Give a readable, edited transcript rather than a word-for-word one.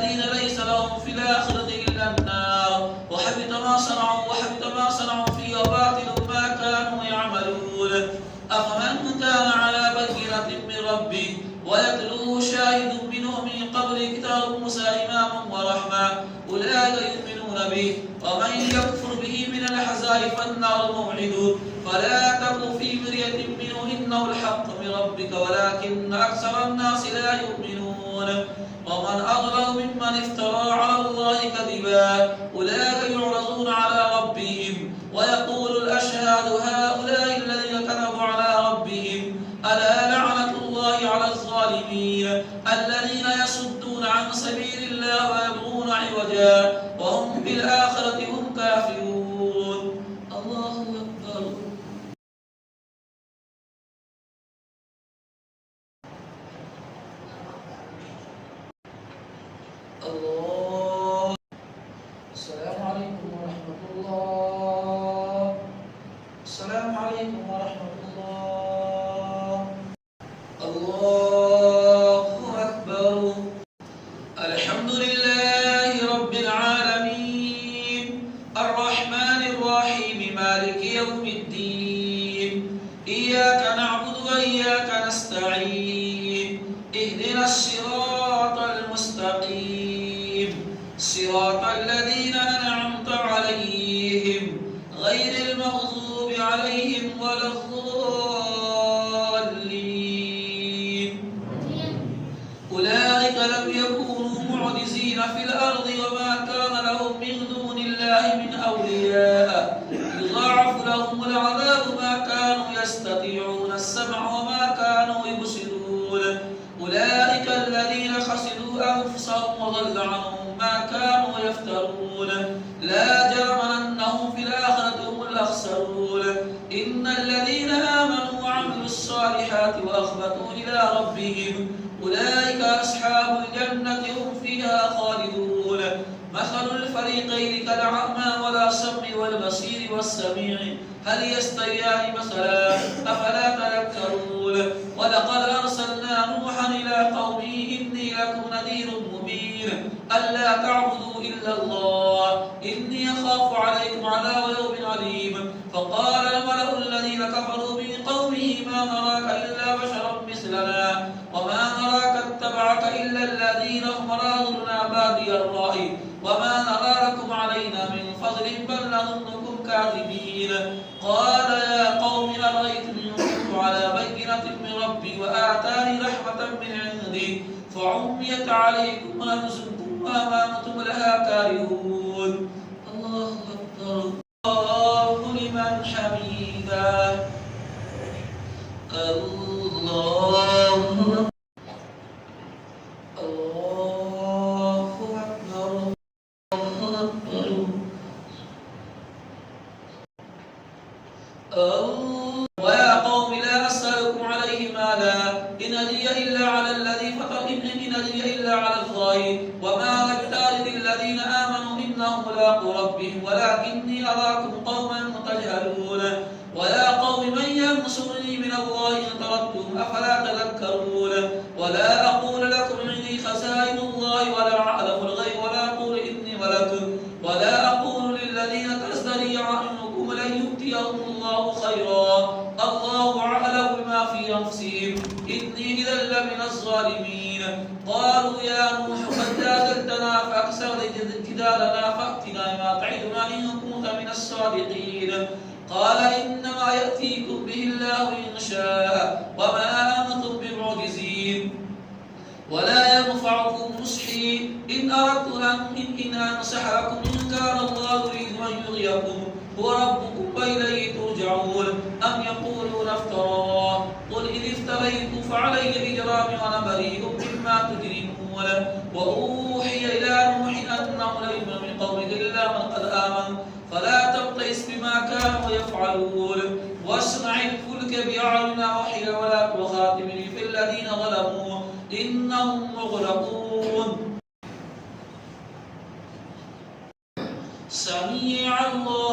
الذين ليس لهم في الآخرة إلا النار وحبط ما صنعوا فيه وباطل ما كانوا يعملون. أفمن كان على بينة من ربه ويتلوه شاهد منه من قبل كتاب موسى إماما ورحمة أولئك يؤمنون به ومن يكفر به من الأحزاب فالنار موعده فلا تك في مرية منه إنه الحق من ربك ولكن أكثر الناس لا يؤمنون. ومن أظلم ممن افترى على الله كذبا أولئك يعرضون على ربهم ويقول الأشهاد هؤلاء الذين كذبوا على ربهم ألا لعنة الله على الظالمين الذين يصدون عن سبيل الله ويبغون عوجا وهم بالآخرة هم كافرون. الله أكبر. الله. السلام عليكم ورحمة الله. السلام عليكم ورحمة الله. الله أكبر. الحمد لله رب العالمين الرحمن الرحيم مالك يوم الدين إياك نعبد وإياك نستعين اهدنا الصراط المستقيم صراط الذين أنعمت عليهم غير المغضوب عليهم ولا الضالين. أولئك لم يكونوا معجزين في الأرض وما كان لهم من دون الله من أولياء يضاعف لهم العذاب ما كانوا يستطيعون السمع وما كانوا يبصرون. أولئك الذين خسروا أنفسهم وضل عنهم ما كانوا يفترون. لا جرم أنهم في الآخرة هم الأخسرون. إن الذين آمنوا وعملوا الصالحات وأخبتوا إلى ربهم أولئك أصحاب الجنة هم فيها خالدون. مثل الفريقين كالأعمى والأصم والبصير والسميع هل يستويان مثلا أفلا تذكرون. ولقد أرسلنا نوحا إلى قومه إني لكم نذير مبين ألا تعبدوا إلا الله إني أخاف عليكم عذاب يوم عليم. فقال الملأ الذين كفروا من قومه ما نراك إلا بشرا مثلنا وما نراك اتبعك إلا الذين هم راذلنا بادي الرأي وما نرى لكم علينا من فضل بل نظنكم كاذبين. قال يا قوم أرأيتم إن كنت على بينة من ربي وآتاني رحمة من عندي فعميت عليكم وأنزلتموها ما أنتم لها كارهون. الله أكبر. الله لمن حميدا. الله ويا قوم لا أسألكم عليه مالا إن أجري إلا على الذي فطرني إن أجري إلا على الله وما أنا بطارد الذين آمنوا إنهم ملاقو ربهم ولكني أراكم قوما تجهلون. ويا قوم من ينصرني من الله إن طردتم أفلا تذكرون. ولا أقول لكم عندي خزائن الله ولا أعلم الغيب ولا أقول إني ملك ولا أقول للذين تزدري أعينكم لن يؤتيهم الله خيرا الله أعلم بما في أنفسهم إني إذا لمن الظالمين. قالوا يا نوح قد جادلتنا فأكثرت جدالنا فأتنا ما تعدنا إن كنت من الصادقين. قال إنما يأتيكم به الله إن شاء وما أنتم بمعجزين ولا ينفعكم نصحي إن أردت إن أنصح لكم إن كان الله يريد أن يغيكم هو ربكم وإليه ترجعون. أم يقولون افتراه قل إن افتريت فعلي إجرامي وأنا بريء مما تجرمون. وأوحي إلى نوح أنه لا يؤمن من قومك إلا من قد آمن فلا تبتئس بما كانوا يفعلون. واصنع الفلك بأعيننا وحيا ولا تخاطبني في الذين ظلموا إنهم مغرقون. سميع الله